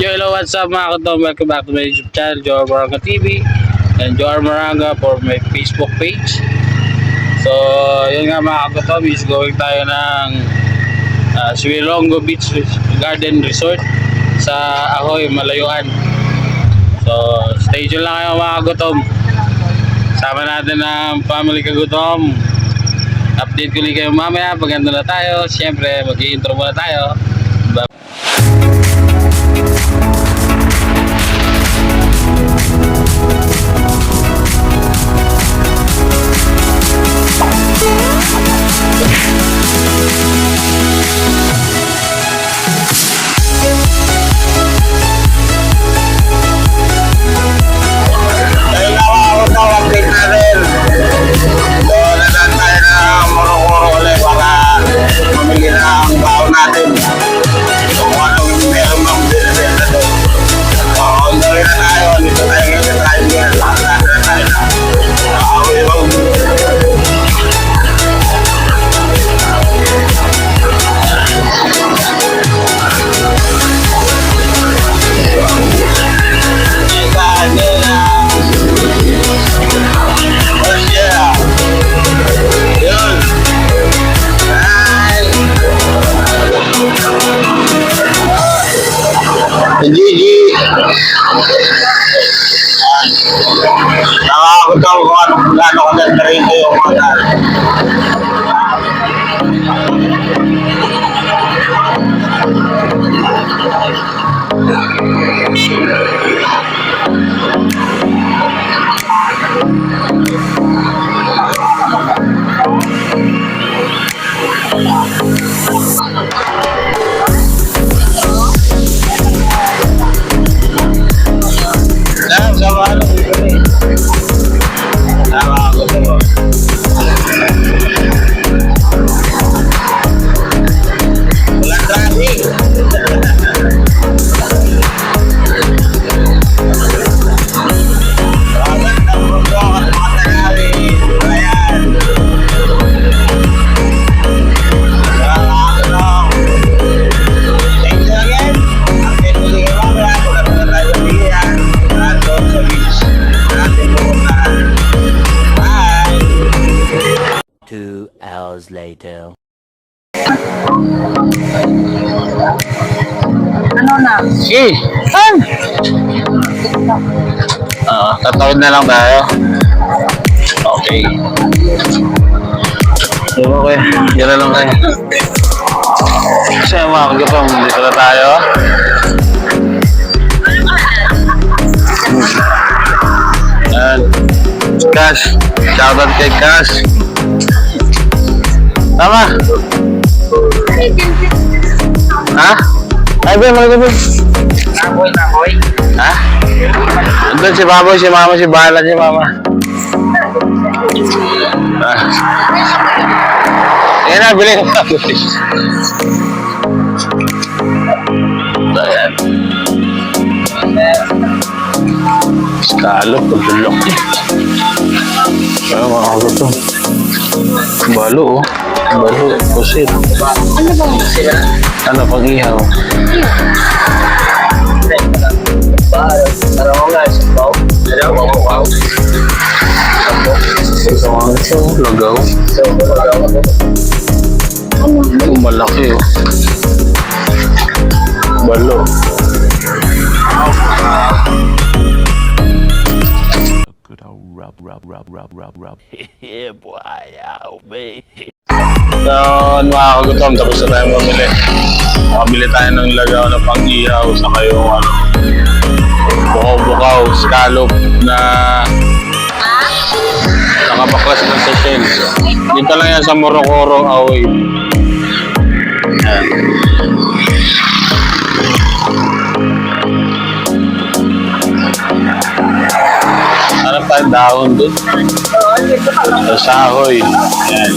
Yo, hello, what's up mga katom? Welcome back to my YouTube channel, Joar Maranga TV and Joar Maranga for my Facebook page. So, yun nga mga katom, is going tayo ng Suilongo Beach Garden Resort sa Ahoy, Malayuan. So, stay tuned lang kayo mga katom. Sama natin ang family kagutom. Update ko ulit kayo mamaya pag ando na tayo. Siyempre, mag-i-intro muna tayo. Gigi, nakakagutom ko kung gaano kaganda rito yung hotel. Later. Ano na? Sige! Tatawid na lang tayo. Okay. Okay, yan na lang tayo. Kasi mga kagutom, dito na tayo. Yan. Cash. Shoutout kay Cash. Tama? Ha? Ay, ba, mga gabi. Naboy. Ha? Andun si Baboy, si Mama, si Bala, si Mama. Ayan na, bilhin ko na. Ayan. Scallop, pagdulok. Ayan, mga kagutom. Balo, oh. Balo, kusit. Ano bang sila? Ano, pag-ihaw? Para mo nga, sabaw. Ano, mamukaw. Ito nga ito, lagaw. Oh, malaki, oh. Balo. Rub. Yeah, boy, out, man. So, mga kagutom, tapos na tayo mamili. Makabili tayo ng lagaw na pang-ihaw sa kayong bukaw-bukaw, scallop na nakapaklas na sa shell. Dito lang yan sa Morocoro, Ahoy. Yan. Hanap tayo dahon doon. Sa Ahoy. Yan.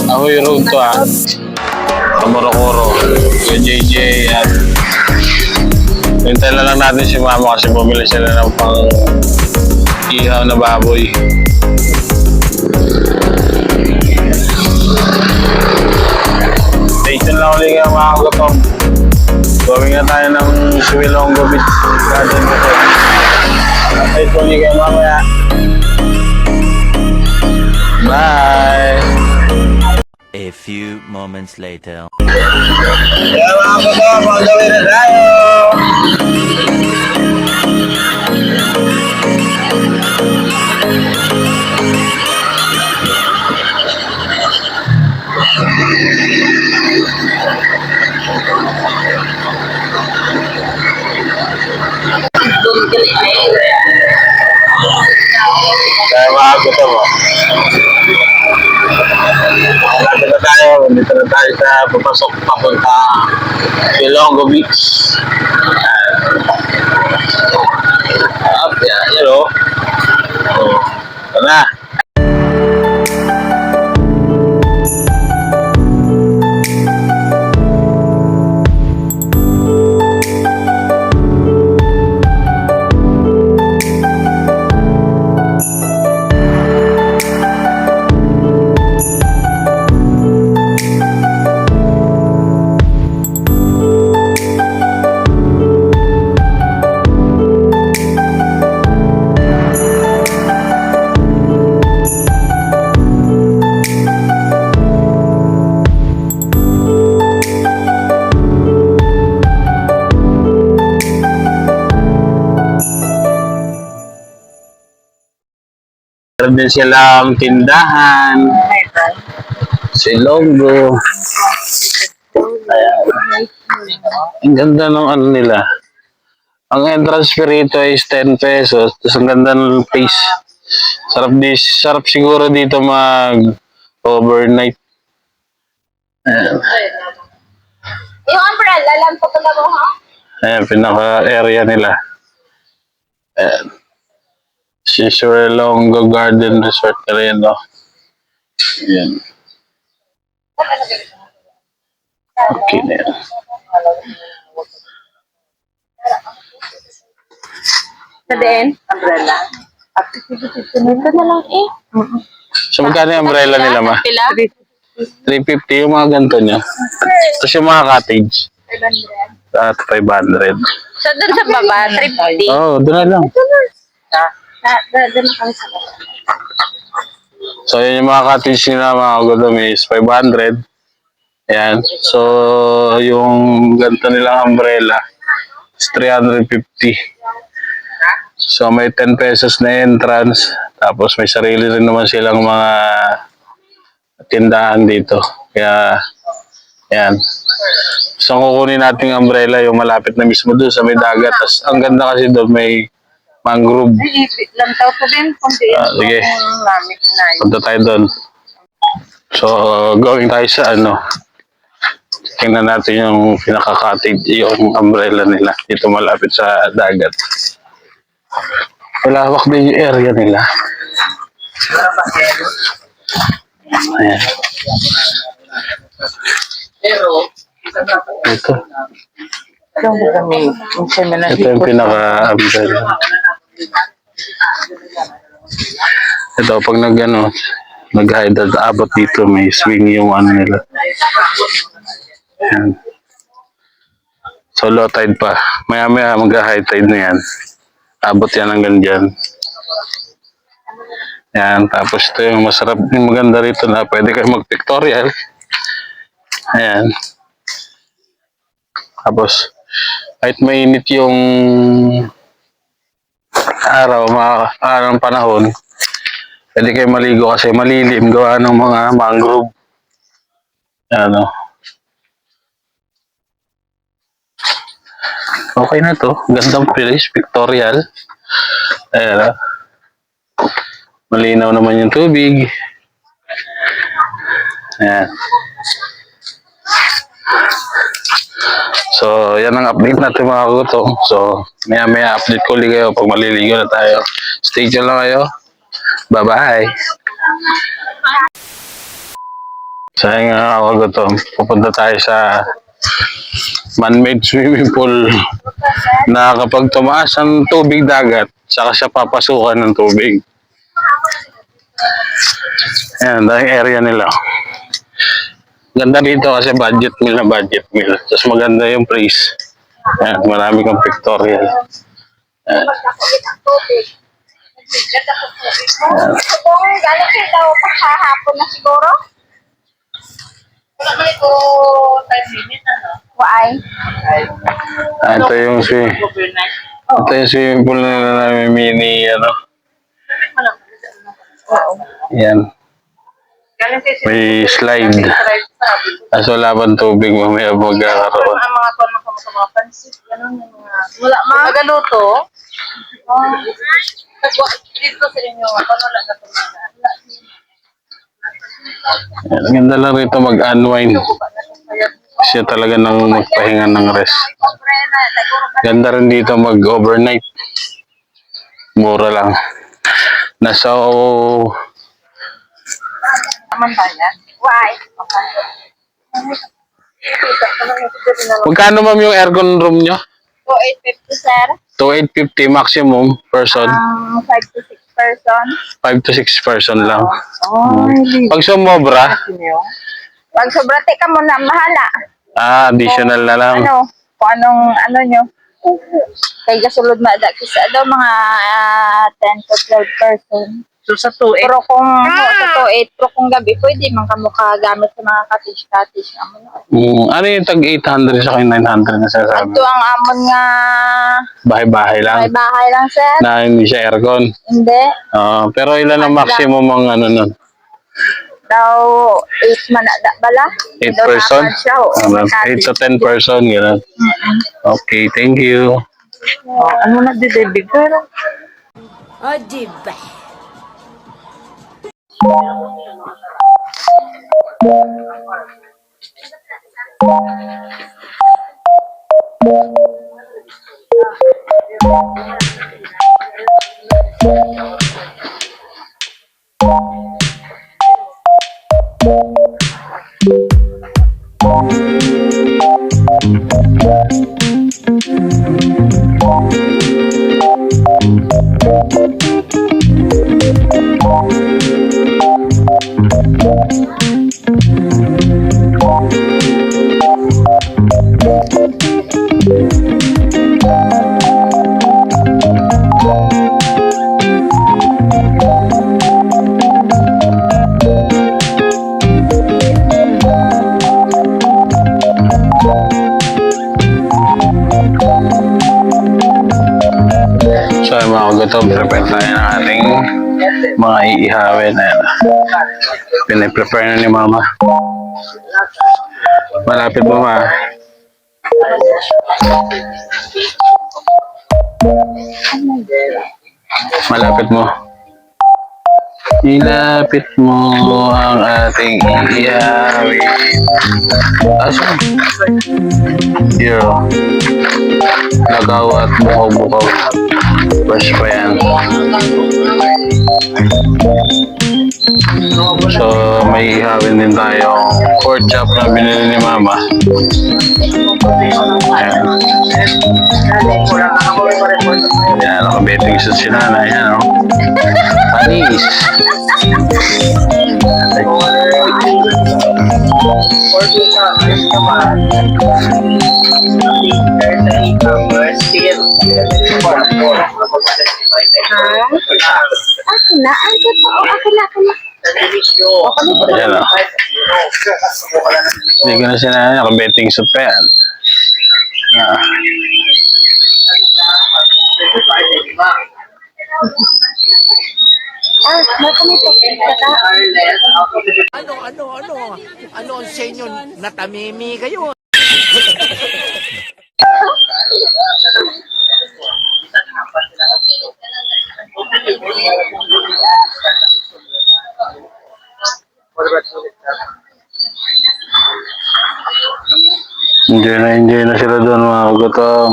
Ahoy Road to sa Morocoro. Yung JJ. Yan. Hintay na lang natin si Mama kasi bumili sila ng pang ihaw na baboy. Station lang ulit mga kagutom. Gawin na tayo ng Siwilongo Beach Garden Resort. Update ko kayo mamaya. Bye! A few moments later. Kaya mga kato, magawin na tayo. Kaya mga kato mo. Dito na tayo sa papasok papunta Ilonggo Beach. Up, yan o. Ito na. Meron din silang tindahan. Si Ilonggo. Ayan. Ang ganda ng ano nila. Ang entrance fee rito is 10 pesos. Tapos ang ganda ng place. Sarap siguro dito mag-overnight. Ayan. Yung umbrella lang po pala mo, ha? Ayan, pinaka-area nila. Ayan. Siwilongo Garden Resort na rin, no? Ayan. Okay na yan. Sa din? Umbrella. Ito na lang eh. So, magkano yung umbrella nila, ma? Pila? 350 yung mga ganito niya. Tapos yung mga cottage. 500. At 500. So, dun sa baba, 350. Oo, doon na lang. Dun kami sa baba. So, yun yung mga cottage nila, mga kagudom is 500. Ayan. So, yung ganito nilang umbrella is 350. So, may 10 pesos na entrance. Tapos, may sarili rin naman silang mga tindahan dito. Kaya, ayan. So, kukunin natin yung umbrella, yung malapit na mismo doon sa may dagat. Tapos, ang ganda kasi doon, may mangrove. Lantaw ko din. Sige. Namin na yun. Punta tayo doon. So, going tayo sa ano. Tingnan natin yung pinaka-cottage, yung umbrella nila. Dito malapit sa dagat. Malawak din yung area nila. Ayan. Ito. Ito yung pinaka-umbrella. Ito, pag nag-hide at abot dito, may swing yung ano nila. Ayan. So, low tide pa. Maya-maya mag-high tide na yan. Abot yan hanggang dyan. Ayan. Tapos ito yung masarap, yung maganda rito na pwede kayo mag-pictorial. Ayan. Tapos, kahit mainit yung araw, araw ng panahon, pwede kayo maligo kasi malilim, gawa ng mga mangrove. Ano. Okay na to. Gandang place, pictorial. Ayan. Malinaw naman yung tubig. Ayan. So, yan ang update natin mga kagutong. So, maya-maya update ko ulit kayo pag maliligo na tayo. Stay tuned lang kayo. Bye-bye! So, yan nga mga kagutong. Pupunta tayo sa man-made swimming pool na kapag tumaas ang tubig dagat, saka siya papasukan ng tubig. Ayan, dahil area nila. Ganda dito kasi budget meal na budget meal. Tapos maganda yung price. Ayan, marami kang pictorial. Magkakalit ang tubig. Galing kayo daw kahapon na siguro? Wala man ito 5 minutes, ano? Why? Ito yung ito yung swimming pool na namin mini, ano. Yan. May slide. Kaso wala pang tubig, mamaya magkakaroon. Ang mga kon sa mga pansit, ganun yung mga... Wala ma? Magaluto? Dito sa inyo, ano lang na Yan, ang ganda lang rito mag-unwind. Kasi talaga nang magpahinga ng rest. Ganda rin dito mag-overnight. Mura lang. Nasa Naman ba yan? Why? magkano ma'am yung aircon room nyo? 2,850 sir. 2,850 maximum person. 5 to 6 person. 5 to 6 person lang. Oh, Pag sumobra, pag sobrate ka muna, mahala. additional na lang. Ano? Kung anong ano nyo. Kaya kasulod na kisa daw mga 10 to 12 person. So sa 2 Pero kung sa 2,800, pero kung gabi, pwede man kamukha gamit sa mga cottage-cottage. Ano yung tag 800 sa 900 na sasabi? Ito ang amon nga Bahay-bahay lang. may bahay lang sir. Na hindi siya aircon. Hindi. Pero ilan ang maximum ang ano nun? Daw 8 man na bala. 8 Daw person? naman siya, oo. 8 to 10 person, gano'n. Okay, thank you. Ano na didibig ka lang? O, diba? So, mga kagutom, prepare tayo ng ating mga iihawin. Ayan. Piniprepare na ni Mama. Malapit mo, Ma. Malapit mo. Ilapit mo ang ating iihawin. Asan? Zero. Lagaw at bukaw-bukaw. Fresh pa yan. So, may ihawin din tayong pork chop na binili ni Mama. Ayan. Ayan, nakabeting sa si Nanay. Ayan, o. Panis. Akala, ang totoo. Akala. Ayan, o. Hindi ko na si Nanay, nakabeting sa pa yan. May kami po. Ano ang senyo? Natamimi kayo. Enjoy na sila doon, mga kagutom.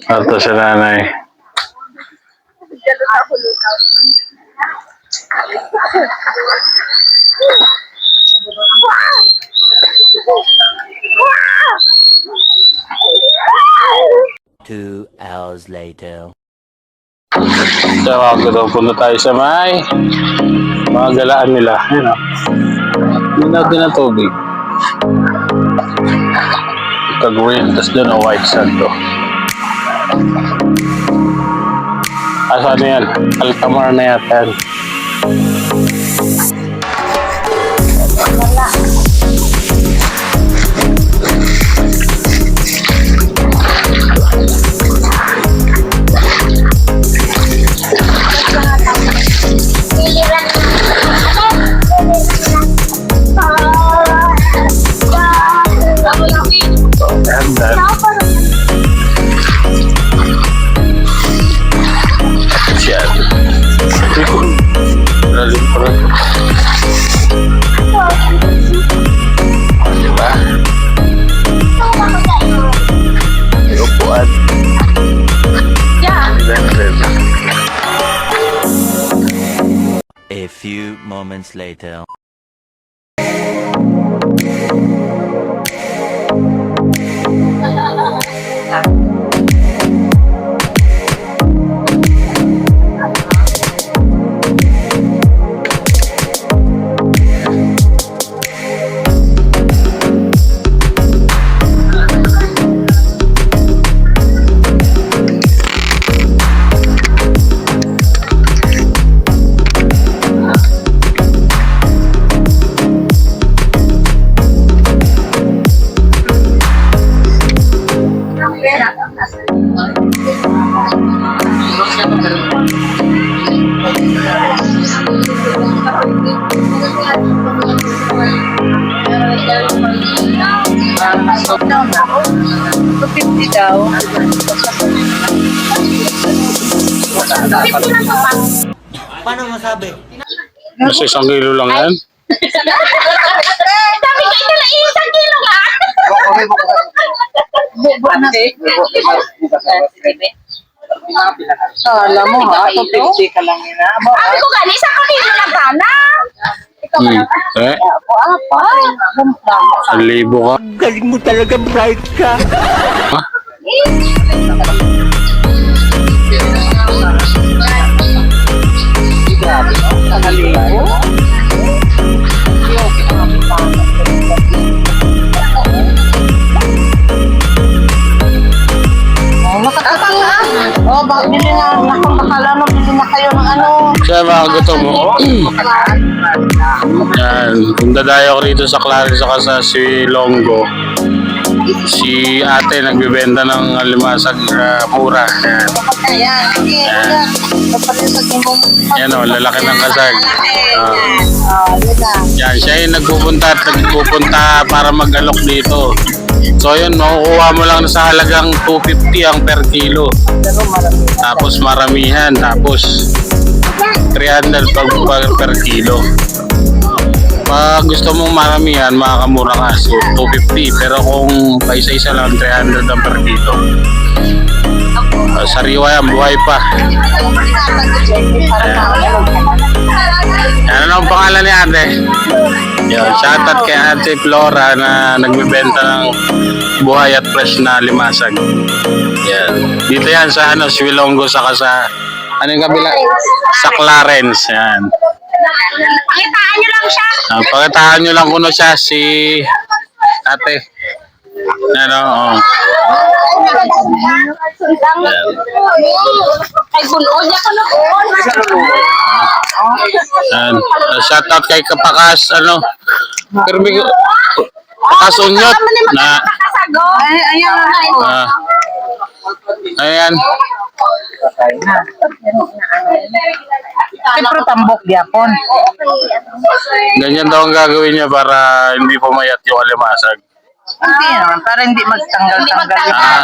Arto sa Nanay. Two hours later. So, mga kagutom, punta tayo sa mga galaan nila. Ayan, o. Minaw din ang tubig. Kagawin, tapos doon ang white sand to. Asa na yan? Altamar na yata yan. And then, yan. Lalim pa rin. Diba? May upuan. Yeah. Then. A few moments later. Mas 1 kilo lang yan. Sabi ko ito lang isang kilo nga. Alam mo ha, 250 ka lang yun ha. Sabi ko gani, isang kilo lang sana. Eh, 1,000 ka. Galing mo talaga, bright ka. Ha? Oh, bakit bili na, nakang bakala no, bili na kayo ng ano. Kaya mga gutom mo. Yan. Kung dadayo ko rito sa Clarence saka sa Silongo, si ate nagbibenta ng alimasag mura. Yan. Ayan, sige, ayan. Kapalisagin mo. Yan o, lalaki ng kasag. Yun na. Yan, siya yung nagpupunta at nagpupunta para mag-alok dito. So yun, makukuha mo lang sa halagang 250 ang per kilo. Pero marami. Tapos maramihan, tapos 300 per kilo. Pag gusto mong maramihan, makakamura ka. So 250, pero kung paisa-isa lang, 300 ang per kilo. Sariwa yan, buhay pa. Ano ang pangalan ni ate? Yan, shoutout kay Ate Flora na nagbebenta ng buhay at fresh na limasag. Yan. Dito yan sa Silongo saka sa ano yung kabila? Sa Clarence. Yan. Pakitaan nyo lang siya. Pakitaan nyo lang kuno siya si ate. Ano, oh. Ay, bunood niya ko noon. Yan. Shoutout kay Kapakas, ano, Kirby, Pakas Unyot na, Ay, ayan na. ayan. Siyempre tambok gyapon. Ganyan daw ang gagawin niya para hindi pumayat yung alimasag. Hindi naman, para hindi magtanggal-tanggal.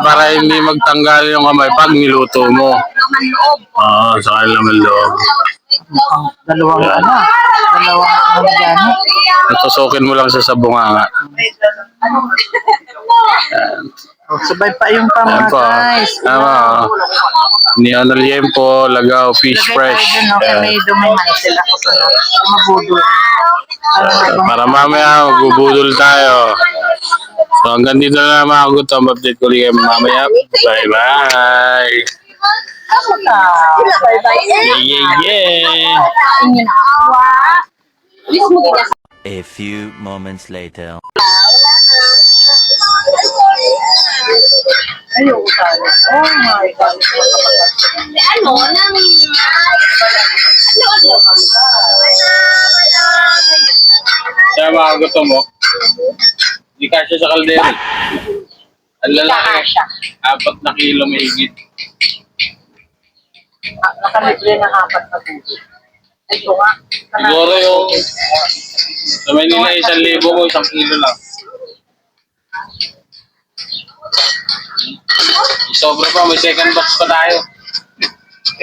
Para hindi magtanggal yung kamay pag niluto mo. Oo, sa kailangan loob. Dalawang ano gani. Natusukin mo lang sa bunganga. Oh, sabay pa yung Ayan mga po. guys. Tama. Neon liempo, lagaw, fish Lagay fresh. tayo dun, no? Kaya may dumihan sila ko to, no? Mabudol. Para mamaya magbubudol tayo. So hanggang dito na mga gutom. Update ko ulit kayo mamaya. Bye-bye. Bye-bye. Yeah, yeah, yeah. Please mo A few moments later. Ayoko sana. Oh my God. Ano? Nang... Kaya mga gusto mo, hindi kasya sa kaldero. Ang lalaki, 4 kilo may higit. Nakalibre na 4 na tubig. Ito nga. Siguro yung sa Manila 1,000 mo, 1 kilo lang. Sobra pa, may second batch pa tayo.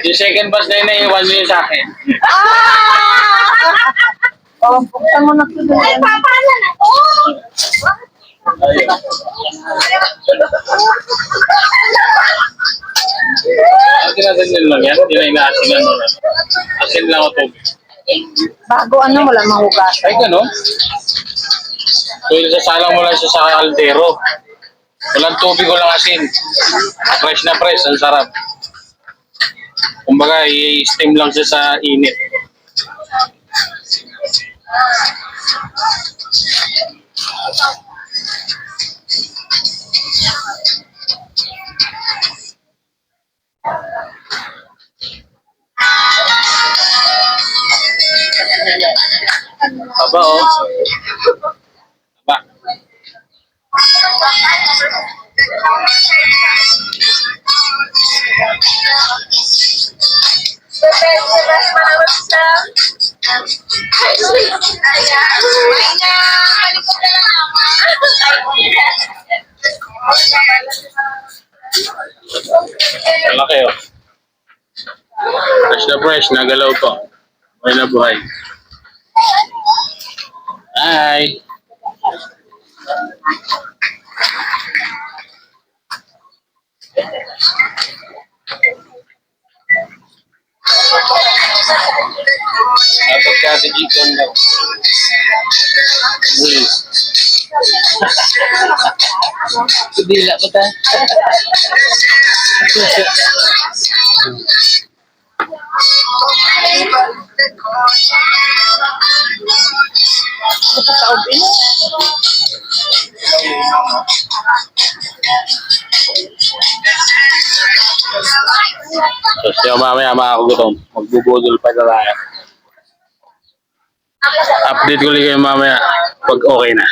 Yung second batch na yun, naiwan nyo yun sa akin. Oh, buksan mo na ito doon. Ay, papalan ako! Ayun. Ang tinatanyan lang yan, hindi na inaasinan mo. Asin lang o tubig. Bago ano, wala mahugasan. Ay, gano'n? So, sasalang mo lang siya sa kaldero. Walang tubig, walang asin. Fresh na fresh, ang sarap. Kumbaga, i-steam lang siya sa init. Aba, oh. Aba. Malaki, oh. Fresh, nagalaw pa. Buhay na buhay. Hi! Dapat kasi dito lang. Dila ba ta? So, siya mamaya makagutom. Magbubudol pa na tayo. Update ko lang kayo mamaya pag okay na.